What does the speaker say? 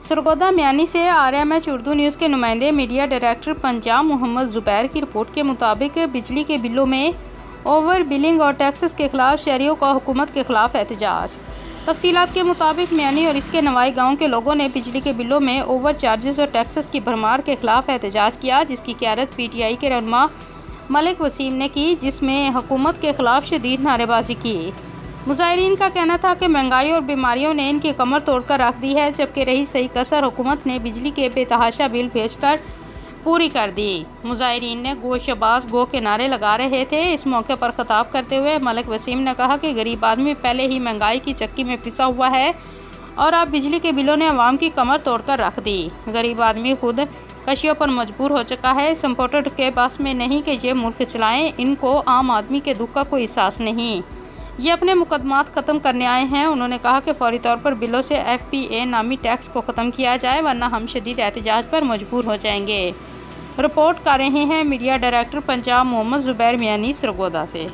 सरगोदा म्यानी से RMH Urdu news के नुमाइंदे मीडिया डायरेक्टर पंजाब मोहम्मद ज़ुबैर की रिपोर्ट के मुताबिक बिजली के बिलों में ओवर बिलिंग और टैक्सेस के खिलाफ शहरियों का हुकूमत के खिलाफ एहतजाज। तफसीलात के मुताबिक म्यानी और इसके नवाई गांव के लोगों ने बिजली के बिलों में ओवर चार्जेस और टैक्सेस की भरमार के खिलाफ एहतजाज किया, जिसकी क़यादत PTI के रहनुमा मलिक वसीम ने की, जिसमें हुकूमत के खिलाफ शदीद नारेबाजी की। मुजाहिरीन का कहना था कि महंगाई और बीमारियों ने इनकी कमर तोड़कर रख दी है, जबकि रही सही कसर हुकूमत ने बिजली के बेतहाशा बिल भेजकर पूरी कर दी। मुजाहिरीन ने गो शबाज गो के नारे लगा रहे थे। इस मौके पर खिताब करते हुए मलिक वसीम ने कहा कि गरीब आदमी पहले ही महंगाई की चक्की में पिसा हुआ है और अब बिजली के बिलों ने अवाम की कमर तोड़कर रख दी। गरीब आदमी खुद कशियों पर मजबूर हो चुका है। इस इम्पोर्टर के पास में नहीं कि ये मुल्क चलाएं, इनको आम आदमी के दुख का कोई एहसास नहीं। ये अपने मुकदमात ख़त्म करने आए हैं। उन्होंने कहा कि फौरी तौर पर बिलों से FPA नामी टैक्स को ख़त्म किया जाए, वरना हम शदीद एहतजाज पर मजबूर हो जाएंगे। रिपोर्ट कर रहे हैं मीडिया डायरेक्टर पंजाब मोहम्मद ज़ुबैर म्यानी सरगोदा से।